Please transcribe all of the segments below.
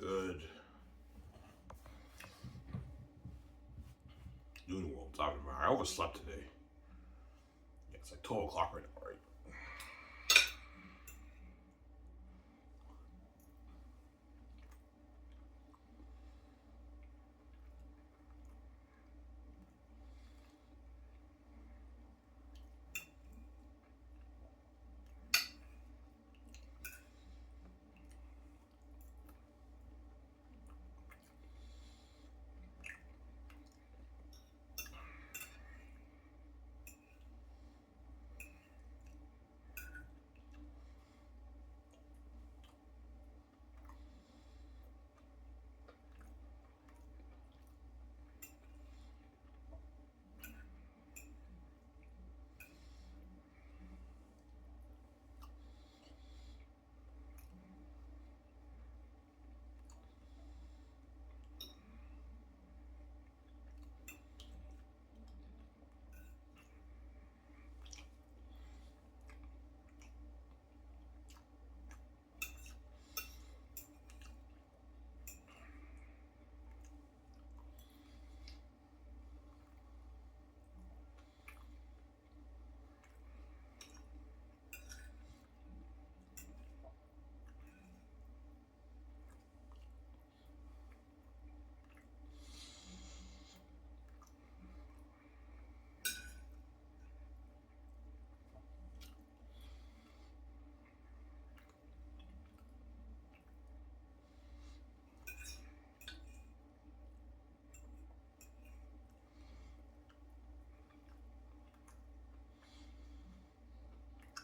good? Doing well. I'm talking about. I overslept today. Yeah, it's like 12 o'clock right now, right?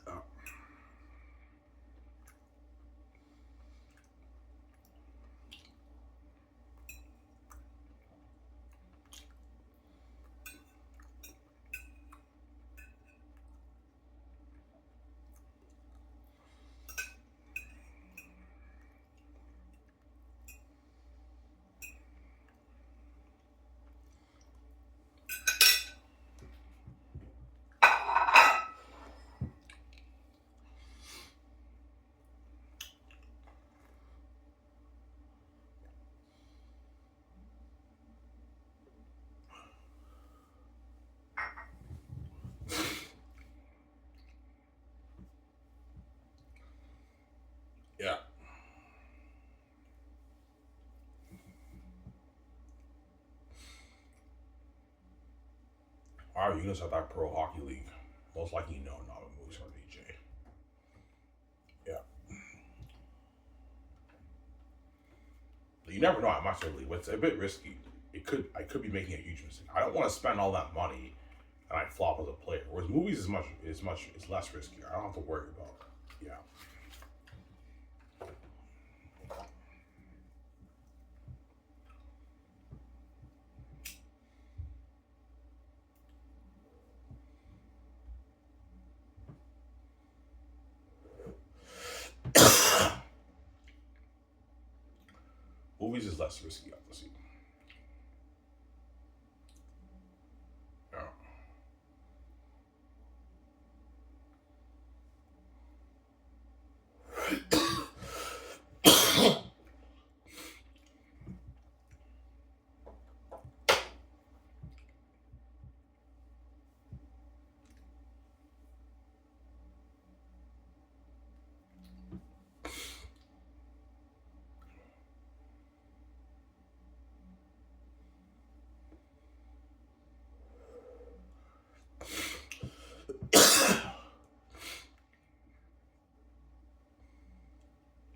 Uh, yeah. All right, you gonna start that pro hockey league? Most likely, no, not a movies from DJ. Yeah, but you never know. I'm not really. It's a bit risky. I could be making a huge mistake. I don't want to spend all that money and I flop as a player. Whereas movies is less risky. I don't have to worry about. Yeah. Movies is less risky, obviously. Yeah.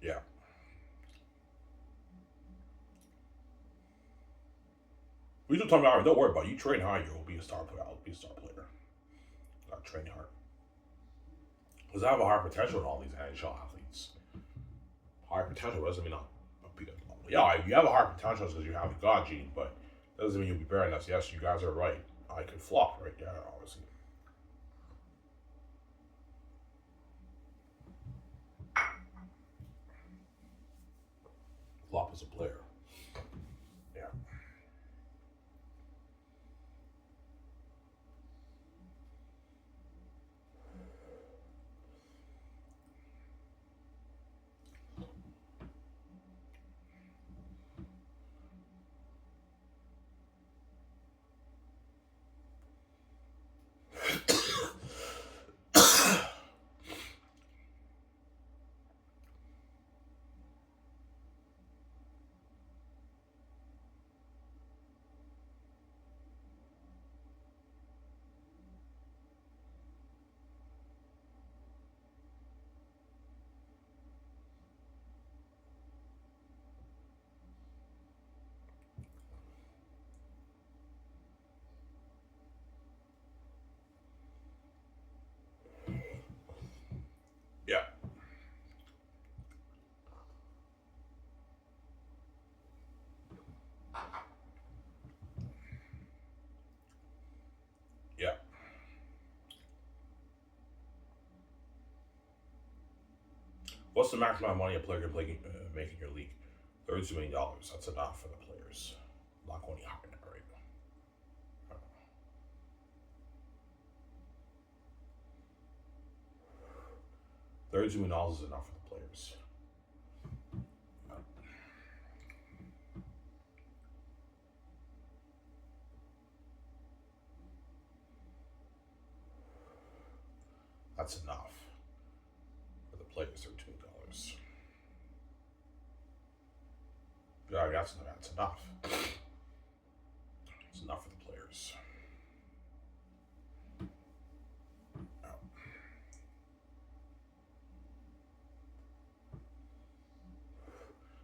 Yeah. We just talking about. Don't worry about it. You train hard, you'll be a star player. I'll be a star player. I train hard because I have a high potential in all these NHL athletes. High potential doesn't mean I'll be yeah. You have a high potential because you have a God gene, but that doesn't mean you'll be better than us. Yes, you guys are right. I could flop, right? Yeah, obviously. Flop as a player. Yeah. Yeah. Yeah. What's the maximum amount of money a player can make in your league? $32 million. That's enough for the players. I'm not going any higher than that, right? $32 million is enough for the players. That's enough for the players. $32 million. Yeah, that's enough. It's enough for the players. Yeah.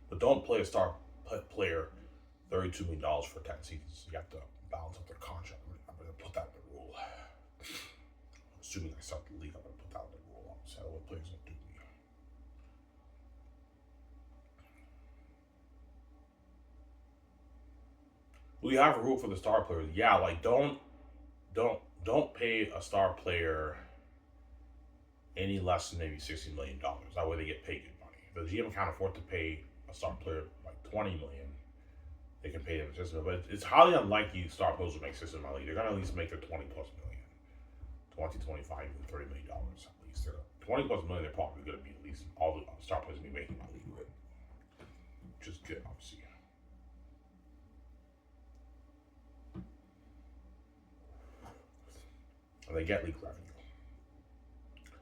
But don't play a star player $32 million for 10 seasons. You have to balance out their contract. I'm going to put that in the rule. Assuming I start the league, I'm going to put that in the rule. So what players don't do me. We have a rule for the star players. Yeah, like don't pay a star player any less than maybe $60 million. That way they get paid good money. If the GM can't afford to pay a star player like $20 million, they can pay them just. But it's highly unlikely star players will make $60 million. They're gonna at least make their 20 plus million, 20, 25, even $30 million at least. They're 20 plus million. They're probably gonna be at least all the star players will be making my league with, which is good, obviously. And they get league revenue.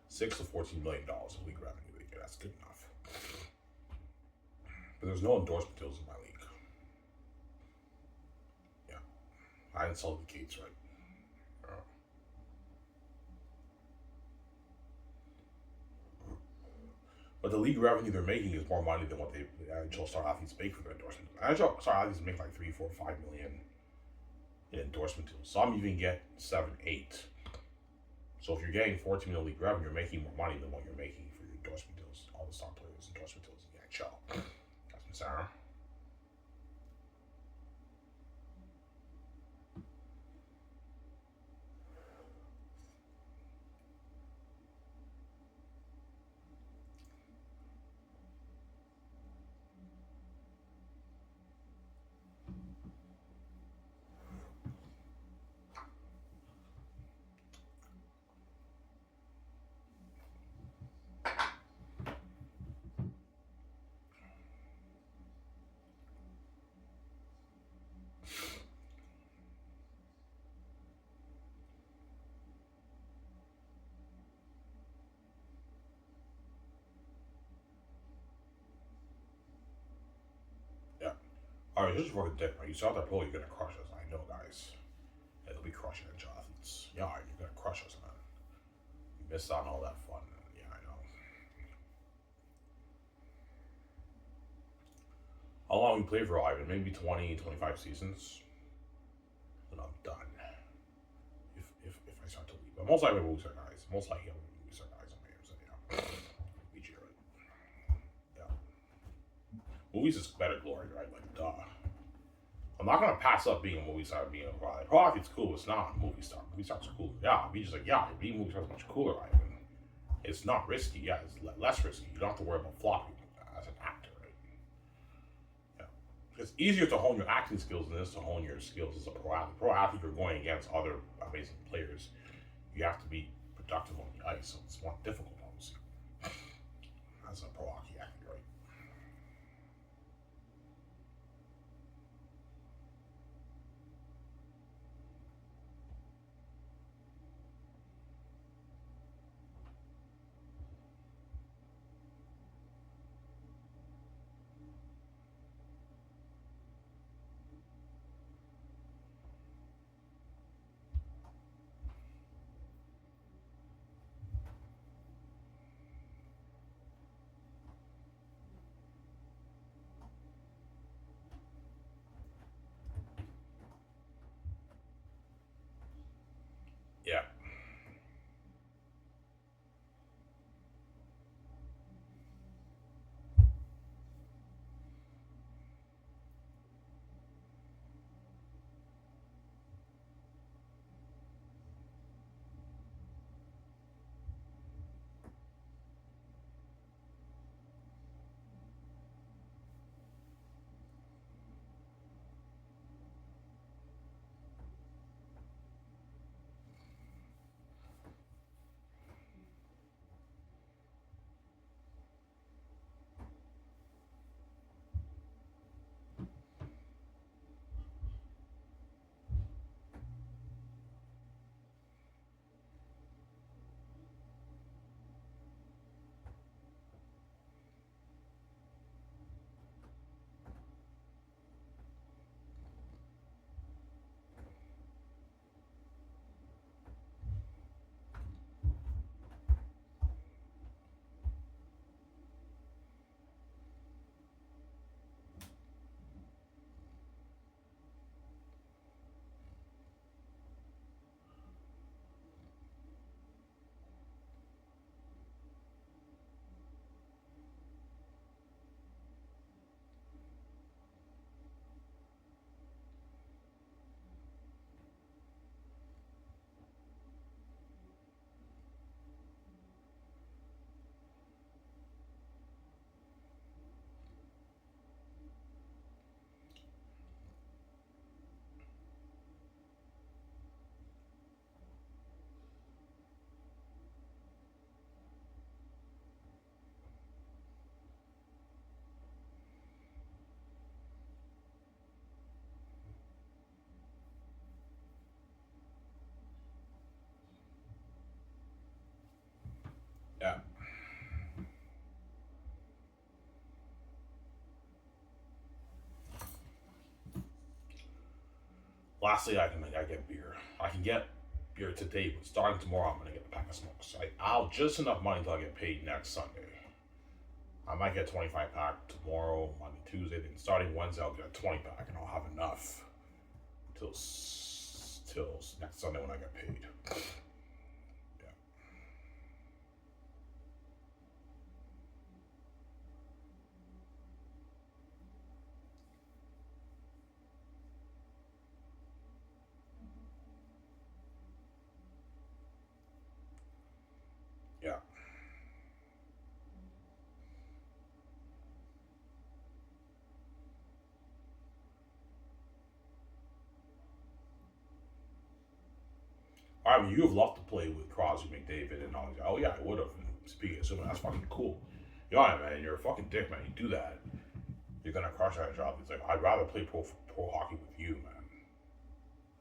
$6 to $14 million of league revenue they get. That's good enough. But there's no endorsement deals in my league. Yeah, I didn't sell the Gates right. But the league revenue they're making is more money than what the NHL star athletes make for their endorsement. NHL star athletes make like 3, 4, 5 million in endorsement deals. Some even get 7, 8. So if you're getting 14 million league revenue, you're making more money than what you're making for your endorsement deals. All the star players' endorsement deals in the NHL. That's Sarah. Yeah. All right, just for the dick, right? You saw that probably gonna crush us. I know, guys. Yeah, they'll be crushing NHL athletes. Yeah, you're gonna crush us, man. You missed out on all that fun. Yeah, I know. How long we played for Ivan? Maybe 20, 25 seasons. Then I'm done. If I start to leave. But most likely we'll lose our guys. Most likely we'll lose our guys on Bears. Yeah. BG, right? Yeah. Movies is better glory, right? Like, duh. I'm not gonna pass up being a movie star, being a pro. Like, pro athlete's cool. It's not a movie star. Movie stars are cool. Yeah, be just like, yeah, being a movie star is much cooler, right? And it's not risky. Yeah, it's less risky. You don't have to worry about flopping as an actor, right? Yeah, it's easier to hone your acting skills than it is to hone your skills as a pro athlete. Pro athlete, you're going against other amazing players. You have to be productive on the ice, so it's more difficult, obviously, as a pro hockey athlete, right? Lastly, I get beer. I can get beer today, but starting tomorrow, I'm gonna get a pack of smokes. I'll just enough money until I get paid next Sunday. I might get a 25 pack tomorrow, Monday, Tuesday. Then starting Wednesday, I'll get a 20 pack, and I'll have enough till next Sunday when I get paid. Yeah, yeah. I mean, you have loved to play with Crosby, McDavid, and all. Oh yeah, I would have. Speaking of assuming that's fucking cool. Yeah, man, you're a fucking dick, man. You do that, you're gonna crush that job. It's like I'd rather play pro hockey with you, man.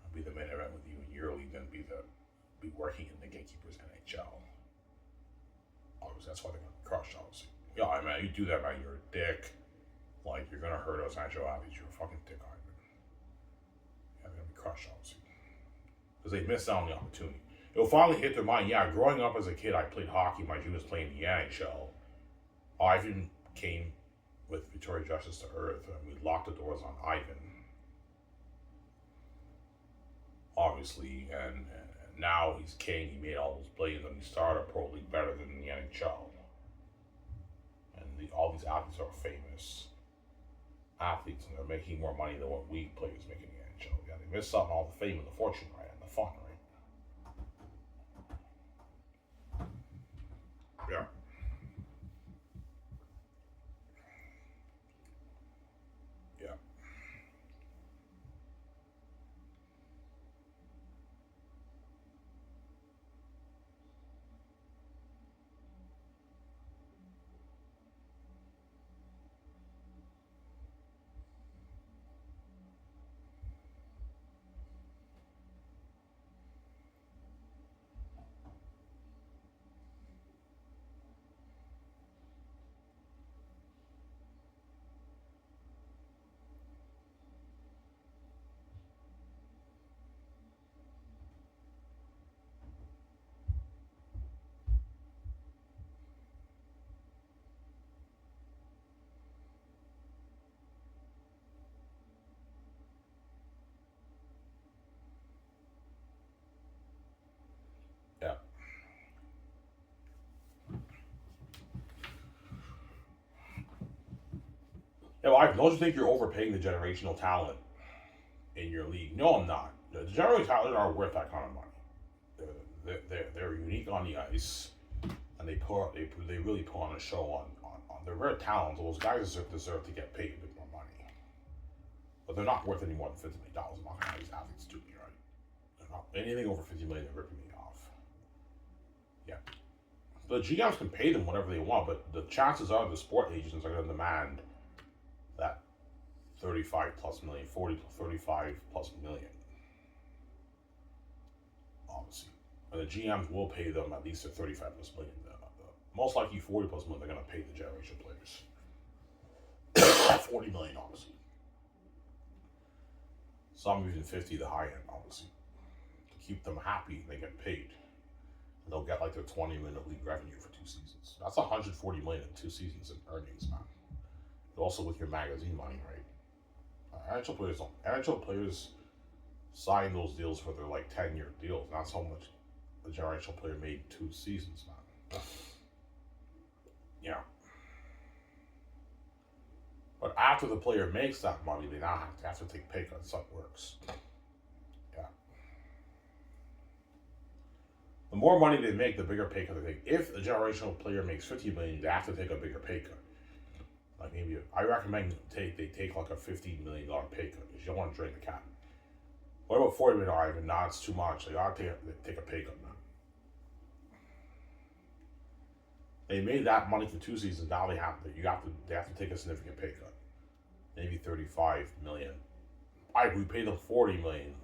I'd be the main event with you in your league than be working in the Gatekeepers NHL. Obviously, that's why they're gonna crush. Obviously, yeah, man, you do that, man. You're a dick. Like you're gonna hurt us NHL athletes. You're a fucking dick, Ivan. Yeah, they're gonna be crushed, obviously, because they missed out on the opportunity. It'll finally hit their mind. Yeah, growing up as a kid, I played hockey. My dream was playing the NHL. Ivan came with Victoria Justice to Earth, and we locked the doors on Ivan, obviously, and now he's king. He made all those plays, and he started a pro league better than the NHL. And all these athletes are famous athletes, and they're making more money than what we players make in the NHL. Yeah, they miss out on all the fame and the fortune, right, and the fun, right? Yeah, yeah, yeah. Yeah, well, don't you think you're overpaying the generational talent in your league? No, I'm not. The generational talent are worth that kind of money. They're unique on the ice, and they really put on a show on. They're very talented. Those guys deserve to get paid a bit more money, but they're not worth any more than $50 million. I'm not gonna have these athletes do me right. They're not anything over 50 million. They're ripping me off. Yeah, the GMs can pay them whatever they want, but the chances are the sport agents are going to demand that 35 plus million, 40 to 35 plus million, obviously. And the GMs will pay them at least a 35 plus million. Most likely 40 plus million, they're going to pay the generation players. 40 million, obviously. Some even 50, the high end, obviously. To keep them happy, they get paid. And they'll get like their 20 million of league revenue for 2 seasons. That's 140 million in 2 seasons in earnings, man. Also with your magazine money, right? NHL players don't. NHL players sign those deals for their like 10-year deals. Not so much the generational player made 2 seasons, man. Yeah. But after the player makes that money, they now have to take pay cuts. That's how it works. Yeah. The more money they make, the bigger pay cut they take. If a generational player makes 50 million, they have to take a bigger pay cut. Like maybe I recommend they take like a $15 million pay cut because you don't want to drain the cap. What about 40 million? Even now it's too much. They gotta take a pay cut now. They made that money for 2 seasons. Now they have to take a significant pay cut. Maybe 35 million. We pay them 40 million.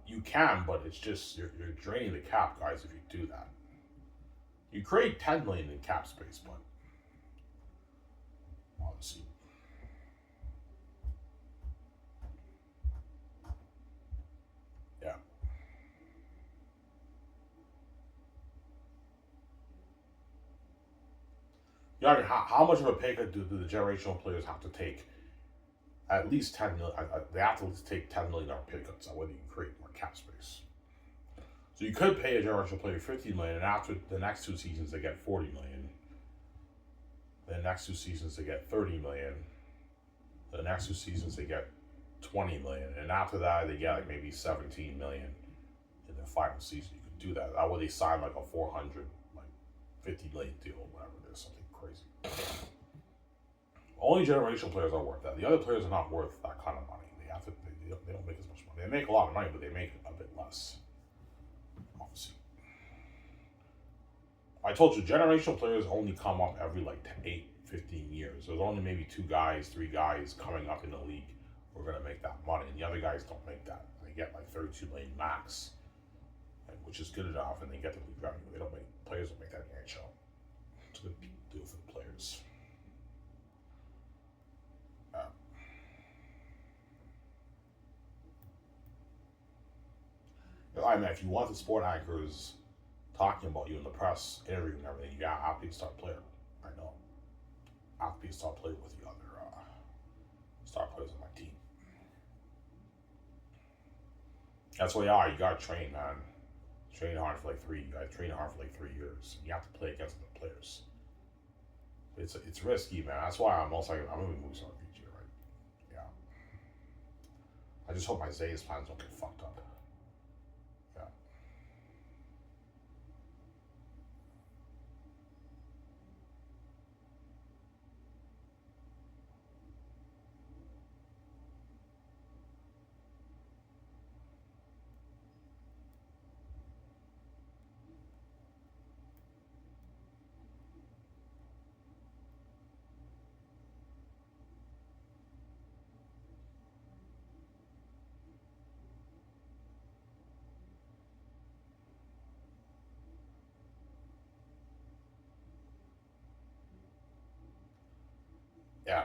You can, but it's just you're draining the cap, guys. If you do that, you create 10 million in cap space, but obviously. how much of a pay cut do the generational players have to take? At least 10 million. They have to at least take $10 million pay cuts. That way they can create more cap space. So you could pay a generational player 15 million, and after the next 2 seasons they get 40 million. The next 2 seasons they get 30 million. The next 2 seasons they get 20 million, and after that they get like maybe 17 million in the final season. You could do that. That way they sign like a 400, like 50 million deal, or whatever it is, something crazy. Only generational players are worth that. The other players are not worth that kind of money. They don't make as much money. They make a lot of money, but they make a bit less. Obviously, I told you, generational players only come up every like 15 years. There's only maybe 2 guys, 3 guys coming up in the league who are going to make that money. And the other guys don't make that. They get like 32 million max, which is good enough, and they get the league revenue. Players don't make that in the NHL. It's a good deal for the players. I mean, if you want the sport anchors talking about you in the press, interviewing and everything, you have to be a star player. I know. I have to be a star player with the other star players on my team. That's what you gotta train, man. Train hard for like 3 years. You have to play against the players. It's risky, man. That's why I'm gonna be moving on PG, right? Yeah. I just hope my Zayas plans don't get fucked up. Yeah. Yeah.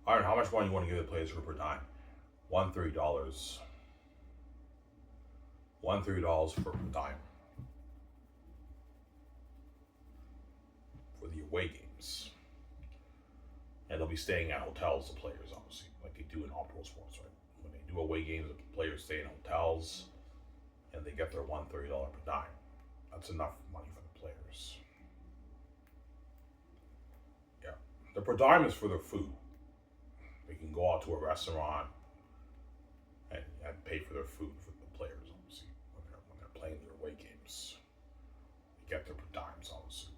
Iron, how much money you want to give the players per dime? $1 $3. $1 $3 for a dime for the away games. And they'll be staying at hotels, the players, obviously, like they do in all pro sports, right? When they do away games, the players stay in hotels and they get their $1 $3 per dime. That's enough money for the players. Yeah. The per dime is for their food. They can go out to a restaurant and pay for their food for the players, obviously, when they're playing their away games. They get their per dimes, obviously.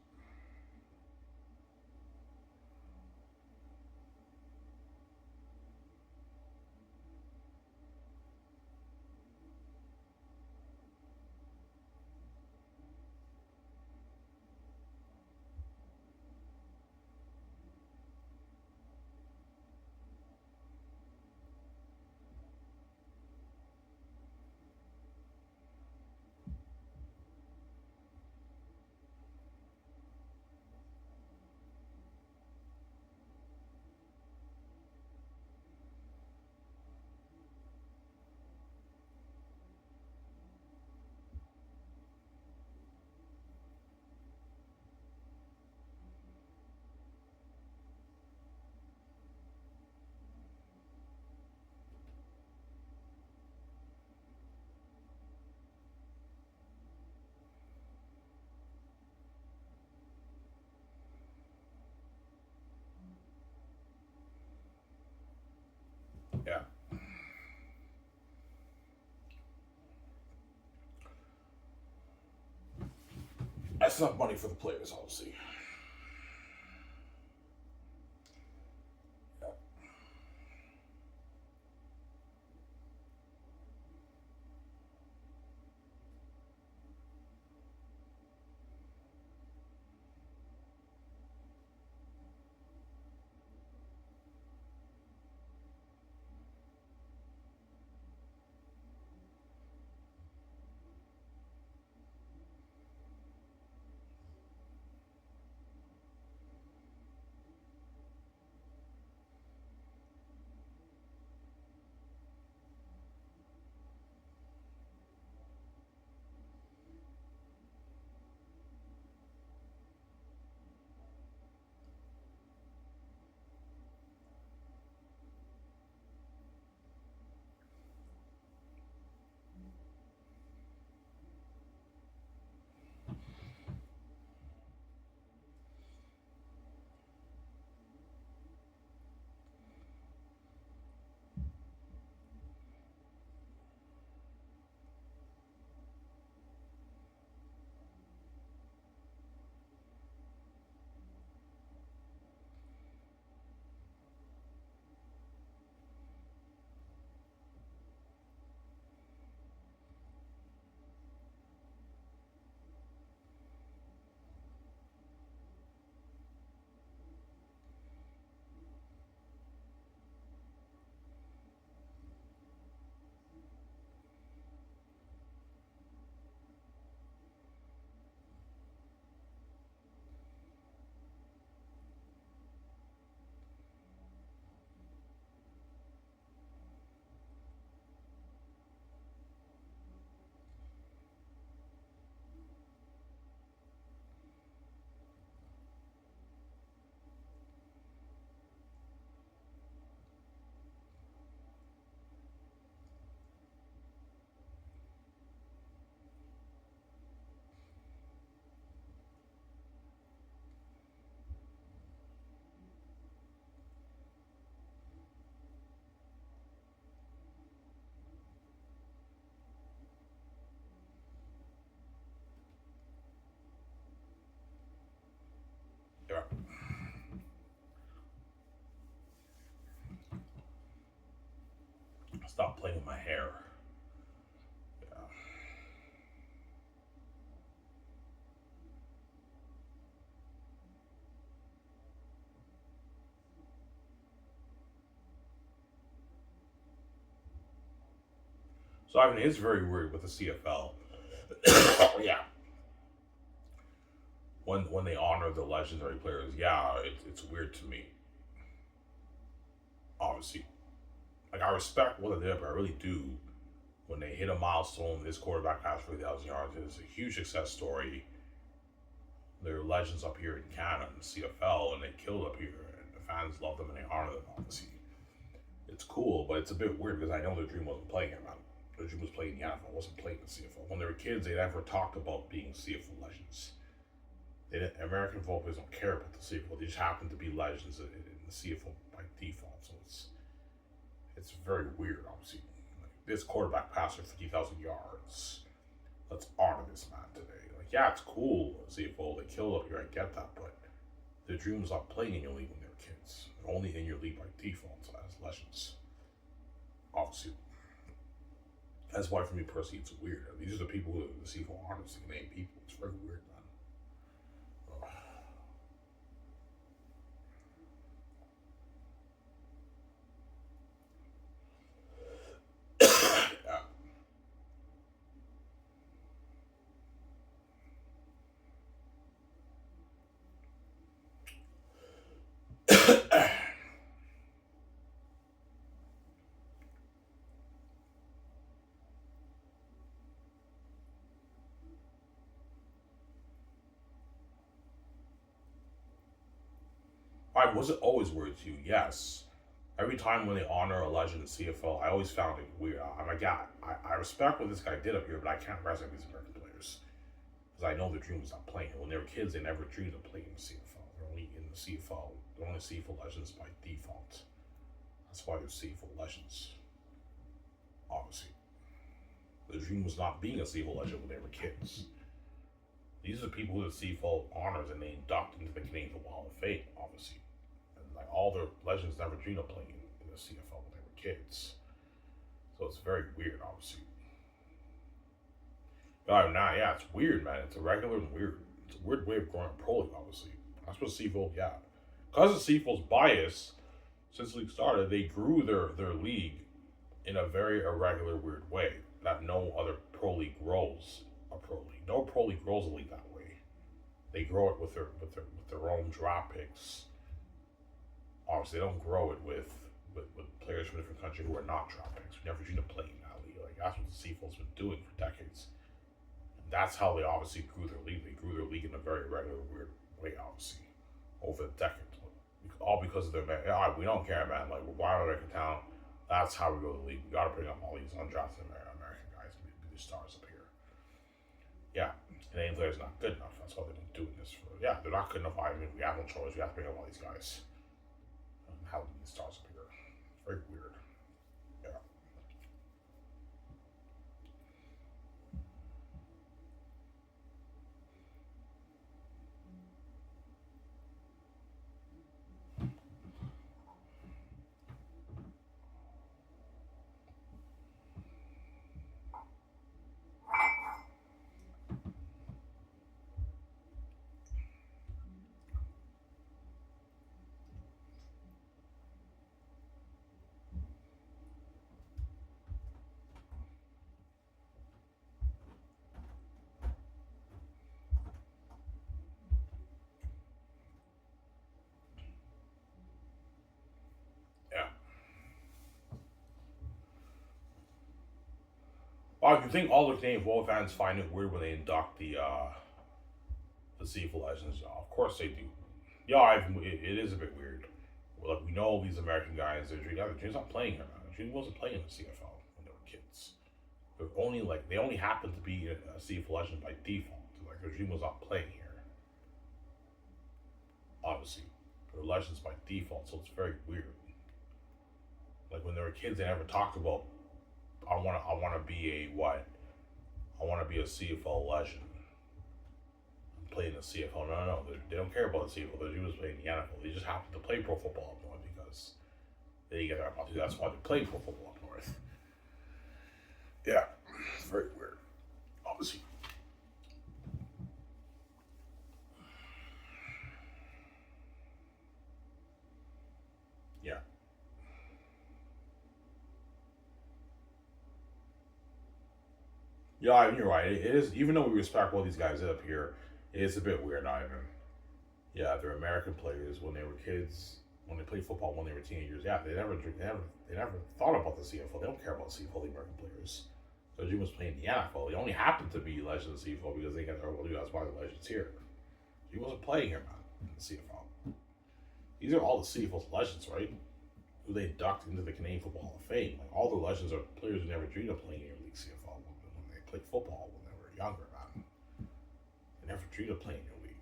Yeah. That's enough money for the players, obviously. Yeah. Yeah. Stop playing with my hair. Yeah. So I mean, it's very weird with the CFL. Yeah. When they honor the legendary players, yeah, it's weird to me. obviously. Like, I respect what they did, but I really do. When they hit a milestone, this quarterback passed for 3,000 yards. It was a huge success story. They're legends up here in Canada in the CFL, and they killed up here, and the fans love them and they honor them, obviously. It's cool, but it's a bit weird because I know their dream wasn't playing here, man. Their dream was playing in the NFL, wasn't playing in the CFL. When they were kids, they never talked about being CFL legends. American football players don't care about the CFL. They just happen to be legends in the CFL by default. So it's very weird, obviously. Like, this quarterback passed for 50,000 yards. Let's honor this man today. Like, yeah, it's cool, CFL. They killed up here. I get that, but their dream was not playing in your league when they were kids. They're only in your league by default as legends. Obviously. That's why, for me personally, it's weird. These are the people who the CFL honors, the name people. It's very weird, man. Why was it always weird to you? Yes. Every time when they honor a legend in CFL, I always found it weird. I'm like, yeah, I respect what this guy did up here, but I can't respect these American players. Because I know their dream was not playing. When they were kids, they never dreamed of playing in the CFL. They're only in the CFL. They're only CFL legends by default. That's why they're CFL legends. Obviously. The dream was not being a CFL legend when they were kids. These are the people who the CFL honors and they induct into the Canadian Football Hall of Fame, obviously. Like, all their legends never dreamed of playing in the CFL when they were kids. So it's very weird, obviously. But now, yeah, it's weird, man. It's irregular and weird. It's a weird way of growing pro league, obviously. That's what CFL, yeah. Because of CFL's bias, since the league started, they grew their league in a very irregular, weird way that no other pro league grows a pro league. No pro league grows a league that way. They grow it with their own draft picks. Obviously, they don't grow it with players from a different country who are not draft picks. We never dream to play in that league. Like, that's what the CFL's been doing for decades. And that's how they obviously grew their league. They grew their league in a very regular, weird way, obviously, over the decades. All because of their man. Yeah, we don't care, man. Like, we're American talent. That's how we go to the league. We got to bring up all these undrafted American guys to be the stars up here. Yeah, Canadian players not good enough. That's why they've been doing this for. Yeah, they're not good enough. I mean, we have no choice. We have to bring up all these guys. How these stars appear. It's very weird. Yeah. Yeah. Well, you think all the Canadian football fans find it weird when they induct the CFL legends? Of course they do. Yeah, it is a bit weird. Like, we know these American guys, their dream's not playing here, man. Their dream wasn't playing in the CFL when they were kids. They only happened to be a CFL legend by default. Like, their dream was not playing here. Obviously, they're legends by default, so it's very weird. Like, when they were kids, they never talked about, I want to be a what? I want to be a CFL legend. I'm playing the CFL. No. They don't care about the CFL. Their dream was playing the NFL. They just happen to play pro football up north because they get their opportunity. That's why they play pro football up north. Yeah, it's very weird. Obviously. Yeah. Yeah, you're right. It is, even though we respect all these guys up here, it is a bit weird, Ivan. Yeah, they're American players when they were kids. when they played football when they were teenagers. Yeah, they never thought about the CFL. They don't care about CFL, the American players. So Jim was playing the NFL. He only happened to be legend of the CFL because they got their that's why the legends here. He wasn't playing here, man, in the CFL. These are all the CFL's legends, right? Who they inducted into the Canadian Football Hall of Fame. Like all the legends are players who never dreamed of playing in league CFL when they played football when they were younger, man. They never dreamed of playing in league.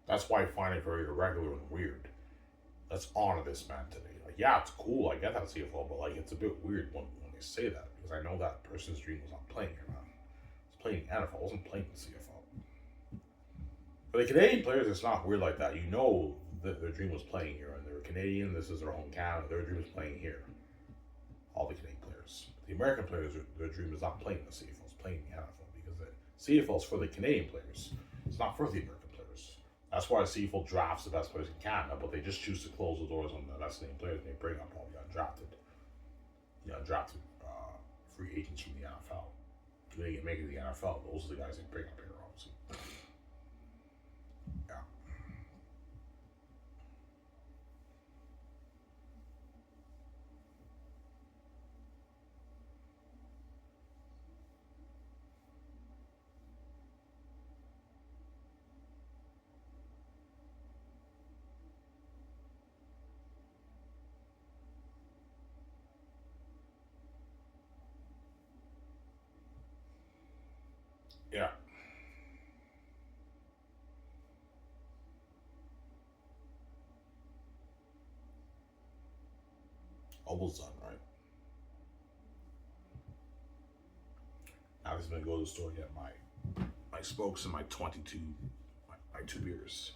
That's why I find it very irregular and weird. Let's honor this man today. Like, yeah, it's cool. I get that CFL, but like, it's a bit weird when they say that because I know that person's dream was not playing here, man. It was playing NFL. It wasn't playing the CFL. For the Canadian players, it's not weird like that. You know that their dream was playing here, and they're Canadian. This is their home Canada. Their dream is playing here. All the Canadian players. The American players, their dream is not playing the CFL. It's playing the NFL because the CFL is for the Canadian players. It's not for the American players. That's why CFL drafts the best players in Canada, but they just choose to close the doors on the best Canadian players and they bring up all the undrafted free agents from the NFL. When they get making the NFL, those are the guys they bring up here, obviously. Yeah. Yeah. Almost done, right? Now I'm just gonna go to the store and get my smokes and my 22 my 2 beers.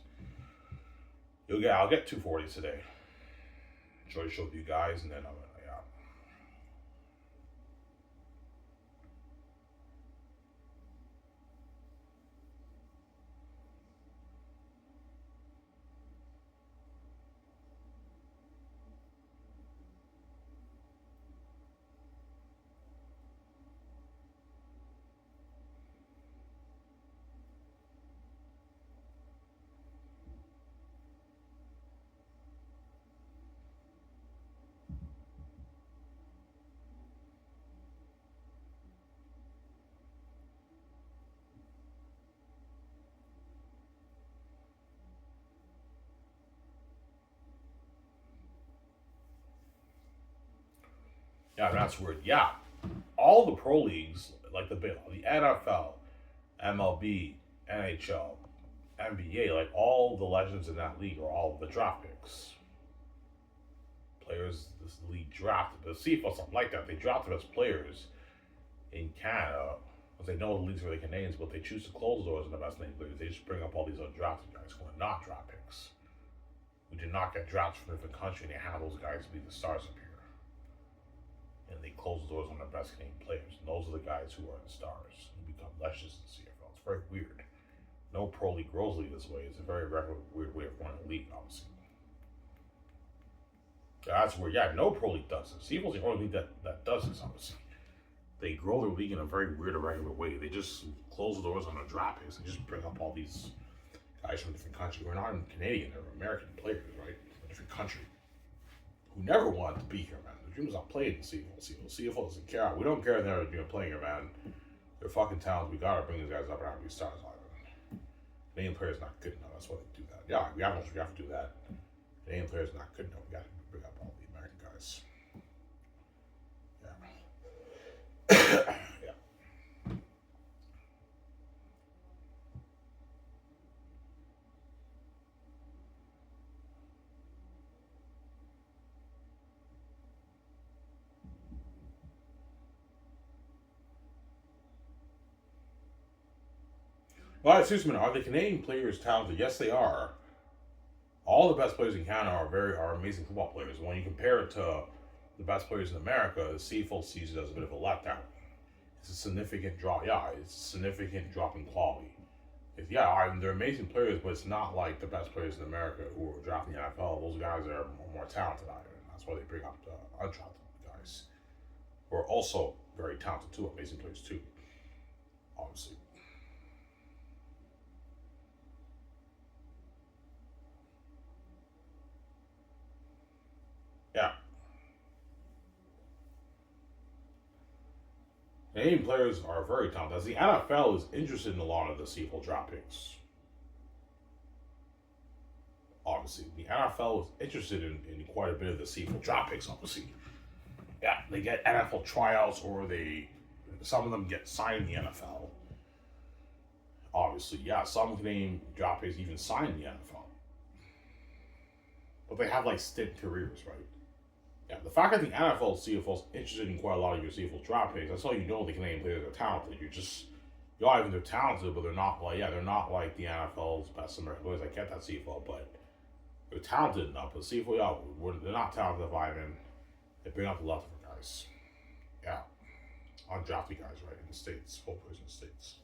I'll get 240 today. Enjoy the show with you guys, and then I'm gonna yeah, that's weird. Yeah, all the pro leagues like the NFL, MLB, NHL, NBA, like all the legends in that league are all the draft picks. Players this league drafted. The CFL something like that. They draft the best players in Canada because they know the leagues are the Canadians, but they choose to close the doors on the best name players. They just bring up all these undrafted guys who are not draft picks, who did not get drafted from a different country, and they have those guys be the stars up here. And they close the doors on the best Canadian players. And those are the guys who are the stars who become legends in the CFL. It's very weird. No pro league grows league this way. It's a very regular, weird way of running a league, obviously. Yeah, that's where, yeah, no pro league does this. CFL's the only league that does this, obviously. They grow their league in a very weird, irregular way. They just close the doors on the draft picks and just bring up all these guys from a different country who are not even Canadian, they're American players, right? From a different country. Who never wanted to be here, man. The dream was not playing in CFL. CFL doesn't care. We don't care if they're playing here, man. They're fucking talented. We gotta bring these guys up and have to be stars on it. Canadian players not good enough. That's why they do that. Yeah, we have to do that. Canadian players not good enough. We gotta bring up all the American guys. Yeah. Yeah. Well, excuse me. Are the Canadian players talented? Yes, they are. All the best players in Canada are amazing football players. When you compare it to the best players in America, the CFL sees it as a bit of a letdown. It's a significant drop. Yeah, it's a significant drop in quality. They're amazing players, but it's not like the best players in America who are drafting the NFL. Those guys are more talented out there, and that's why they bring up the undrafted guys who are also very talented too, amazing players too, obviously. Yeah. Canadian players are very talented. As the NFL is interested in a lot of the CFL draft picks. Obviously, the NFL is interested in quite a bit of the CFL draft picks. Obviously, yeah, they get NFL tryouts or some of them get signed in the NFL. Obviously, yeah, some Canadian draft picks even sign in the NFL, but they have like stint careers, right? Yeah, the fact that the NFL CFL is interested in quite a lot of your CFL draft picks, that's how you know the Canadian players are talented. You're not even they're talented, but they're not like the NFL's best American players. I get that CFL, but they're talented enough. But CFL, yeah, they're not talented enough, Ivan. They bring out the leftover guys. Yeah, undrafted guys, right, in the States, whole players in the States.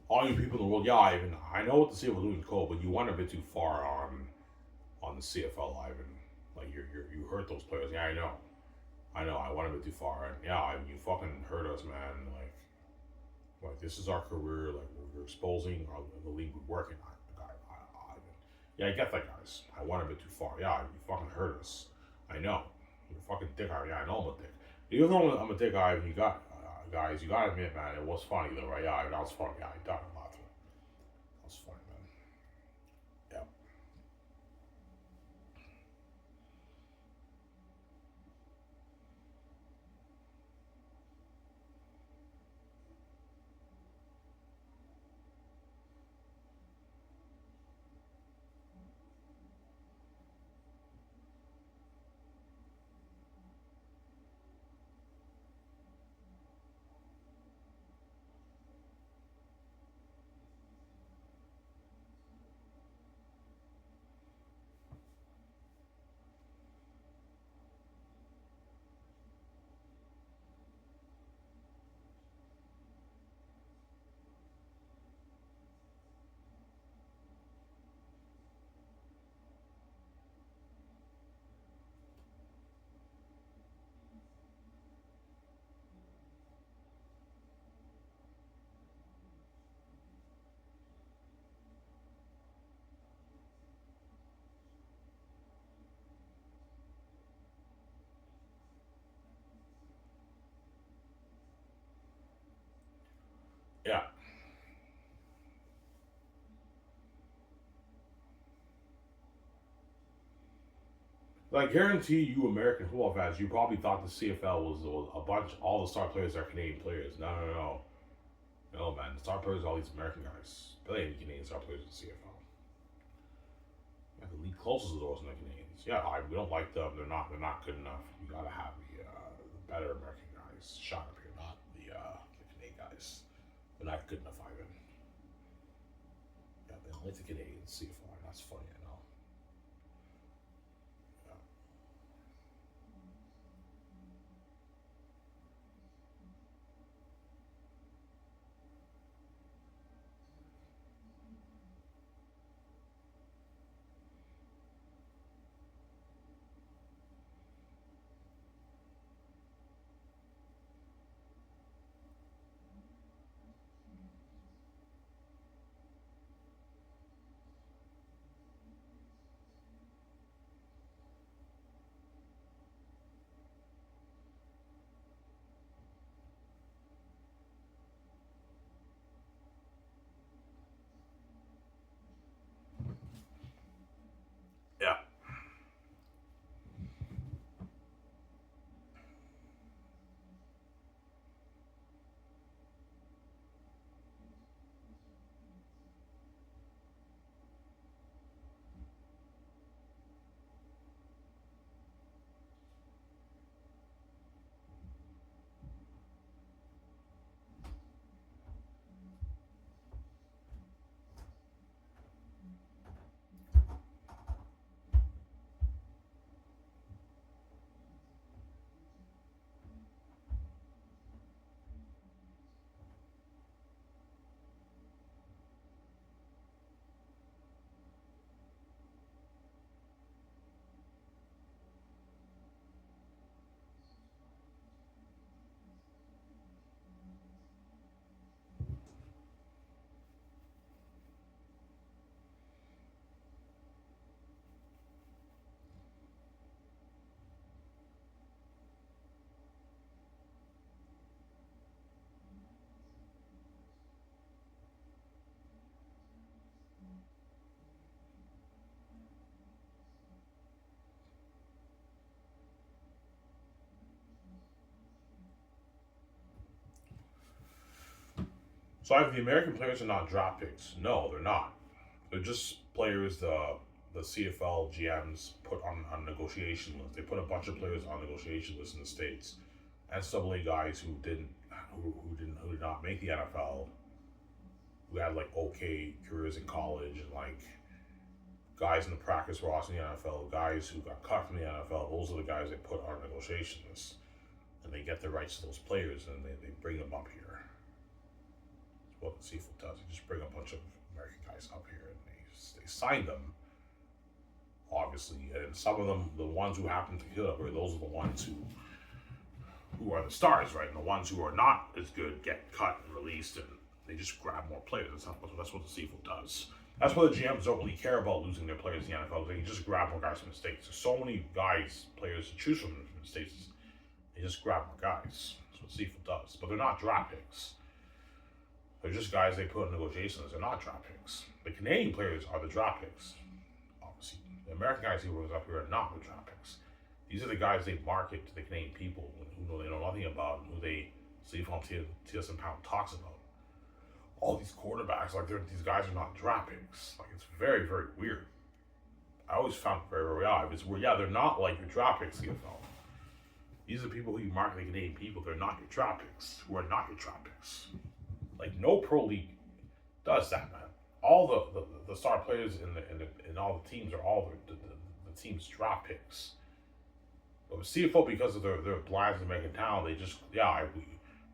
All you people in the world, yeah, Ivan. I know what the CFL doing is cool, but you went a bit too far on the CFL, Ivan. Like you hurt those players. Yeah, I know. I know. I went a bit too far, and yeah, Ivan, you fucking hurt us, man. Like this is our career. Like we're exposing the league we're working on. Yeah, I get that, guys. I went a bit too far. Yeah, you fucking hurt us. I know. You're a fucking dick. Yeah, I know I'm a dick. Even though I'm a dick, Ivan, you got guys. You gotta admit, man, it was funny though, right? Yeah, that was funny. Yeah, I died laughing. That was funny, man. Yeah, yeah. Like, I guarantee you, American football fans, you probably thought the CFL was a bunch. All the star players are Canadian players. No, no, no, no, man. The star players are all these American guys. Barely any Canadian star players in the CFL. Yeah, the league closest to those are the Canadians. Yeah, we don't like them. They're not good enough. You gotta have the better American guys shot up here, not the Canadian guys. They're not good enough, Ivan. Yeah, they don't like the Canadians CFL. That's funny, I know. Yeah. So if the American players are not draft picks, no, they're not. They're just players the CFL GMs put on negotiation lists. They put a bunch of players on negotiation lists in the states. NCAA guys who did not make the NFL, who had like okay careers in college, and like guys in the practice roster in the NFL, guys who got cut from the NFL. Those are the guys they put on negotiation lists, and they get the rights to those players, and they bring them up here. That's what the CFL does. They just bring a bunch of American guys up here, and they sign them, obviously, and some of them, the ones who happen to kill up here, those are the ones who are the stars, right? And the ones who are not as good get cut and released, and they just grab more players. That's what the CFL does. That's why the GMs don't really care about losing their players in the NFL. They can just grab more guys from the States. There's so many players to choose from the States. They just grab more guys. That's what CFL does. But they're not draft picks. They're just guys they put in negotiations. They're not draft picks. The Canadian players are the draft picks. Obviously, the American guys who are up here are not the draft picks. These are the guys they market to the Canadian people who they know nothing about, and who they CFL TSN Pound talks about. All these quarterbacks, like these guys are not draft picks. Like, it's very, very weird. I always found it very, very odd. It's weird. Yeah, they're not like your draft picks, CFL. These are the people who you market the Canadian people. They're not your draft picks. Who are not your draft picks. Like, no pro league does that, man. All the star players in all the teams are all the team's draft picks. But with CFL, because of their blinds in making town, they just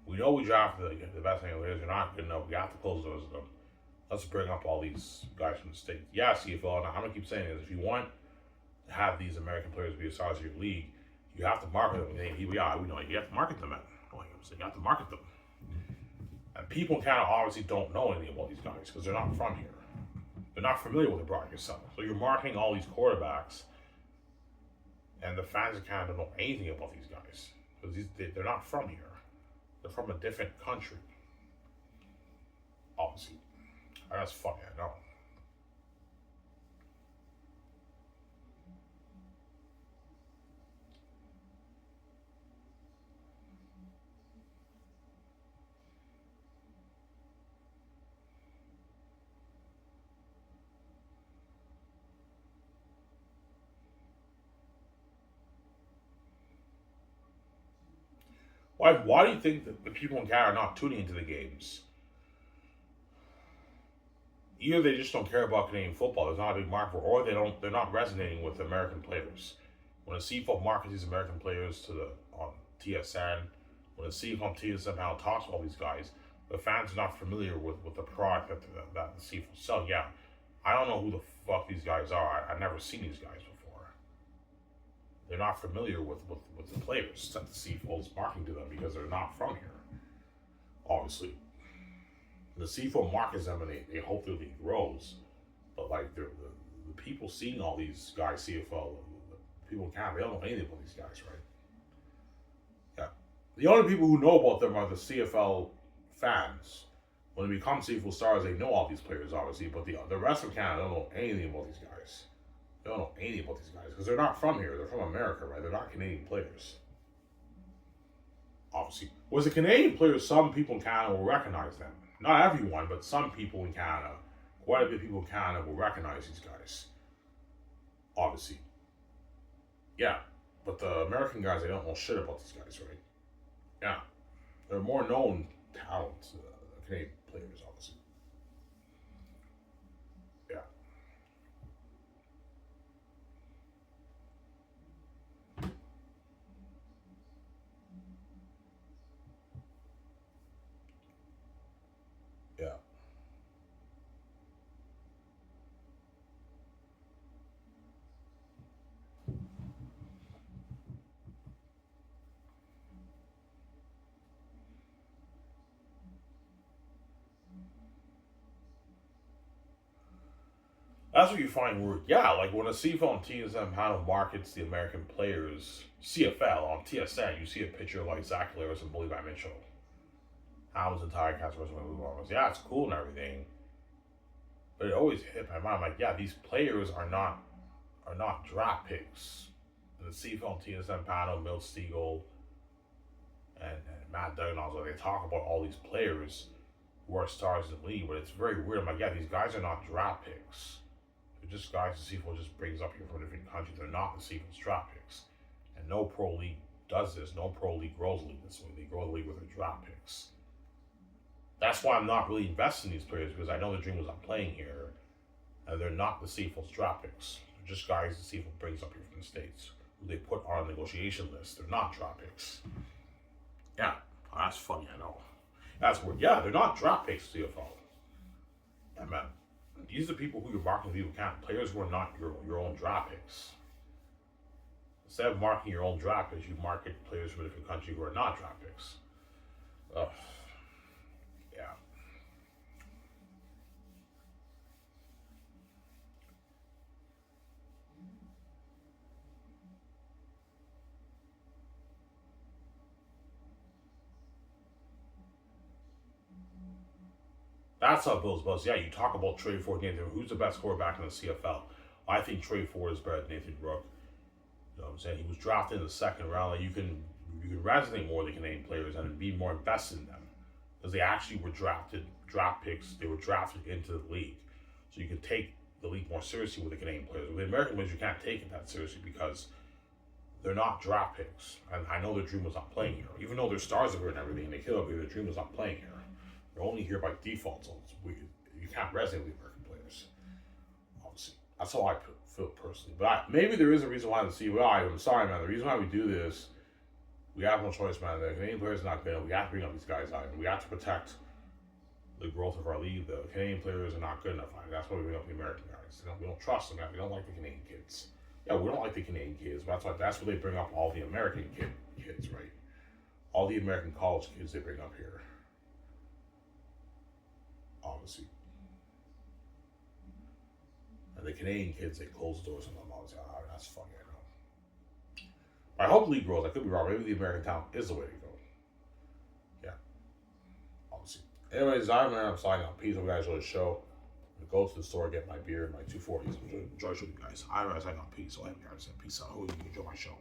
we know we drafted the best players. They're not good enough. We have to close those of them. Let's bring up all these guys from the States. Yeah, CFL, and I'm going to keep saying this. If you want to have these American players be a size of your league, you have to market them. Yeah, we know you have to market them. You have to market them. And people in Canada obviously don't know anything about these guys because they're not from here. They're not familiar with the product yourself. So you're marketing all these quarterbacks, and the fans in Canada don't know anything about these guys because they're not from here. They're from a different country. Obviously. That's funny, I know. Why do you think that the people in Canada are not tuning into the games? Either they just don't care about Canadian football, there's not a big market for, or they're not resonating with American players. When a CFL markets these American players on TSN, when a CFL TSN now talks to all these guys, the fans are not familiar with the product that the CFL sell. Yeah, I don't know who the fuck these guys are. I've never seen these guys before. They're not familiar with the players that the CFL is marketing to them because they're not from here, obviously. The CFL markets them and they hope their league grows. But like the people seeing all these guys, CFL, the people in Canada, they don't know anything about these guys, right? Yeah. The only people who know about them are the CFL fans. When they become CFL stars, they know all these players, obviously, but the rest of Canada don't know anything about these guys. They don't know anything about these guys because they're not from here. They're from America, right? They're not Canadian players. Obviously. Was a Canadian players, some people in Canada will recognize them. Not everyone, but some people in Canada, quite a bit of people in Canada will recognize these guys. Obviously. Yeah. But the American guys, they don't know shit about these guys, right? Yeah. They're more known talents, Canadian players, obviously. Yeah. Yeah. That's what you find weird. Yeah, like when a CFL and TSN panel markets the American players, CFL on TSN, you see a picture of like Zach Harris and Bully by Mitchell. How's the entire cast was yeah, it's cool and everything. But it always hit my mind. I'm like, yeah, these players are not draft picks. The CFL and TSN panel, Milt Stegall and Matt Duggan also, they talk about all these players. who are stars in the league, but it's very weird. I'm like, yeah, these guys are not draft picks. They're just guys the CFL just brings up here from different countries. They're not the CFL's draft picks. And no pro league does this. No pro league grows the league this way. They grow the league with their draft picks. That's why I'm not really investing in these players, because I know the dream was I'm playing here, and they're not the CFL's draft picks. They're just guys the CFL brings up here from the States, who they put on a negotiation list. They're not draft picks. Yeah, that's funny, I know. That's weird. Yeah, they're not draft picks, CFL. Yeah, man. These are the people who you're marketing people account. Players who are not your own draft picks. Instead of marketing your own draft picks, you market players from a different country who are not draft picks. Ugh. Yeah. That's how Bill's buzz. Yeah, you talk about Trey Ford, Nathan. Who's the best quarterback in the CFL? I think Trey Ford is better than Nathan Rook. You know what I'm saying? He was drafted in the second round. Like you can resonate more with the Canadian players and be more invested in them, because they actually were draft picks. They were drafted into the league, so you can take the league more seriously with the Canadian players. With the American players, you can't take it that seriously because they're not draft picks. And I know their dream was not playing here, even though their stars are here and everything. And they kill up here. Their dream was not playing here. They're only here by default, so you can't resonate with the American players. Obviously, that's how I feel personally. But maybe there is a reason why the CFL. I'm sorry, man. The reason why we do this, we have no choice, man. The Canadian players are not good. We have to bring up these guys out. We have to protect the growth of our league. The Canadian players are not good enough. That's why we bring up the American guys. We don't trust them. We don't like the Canadian kids. Yeah, we don't like the Canadian kids. But that's why they bring up all the American kids, right? All the American college kids they bring up here. Obviously. And the Canadian kids, they close the doors on them all the time. That's funny, I know. But I hope the league grows. I could be wrong. Maybe the American talent is the way to go. Yeah. Obviously. Anyways, I'm signing out. Peace. Hope you guys enjoy the show. I'm going to go to the store, get my beer and my 240s. Enjoy the show, you guys. I'm signing out. Peace. So, guys, peace out. Hope you enjoy my show.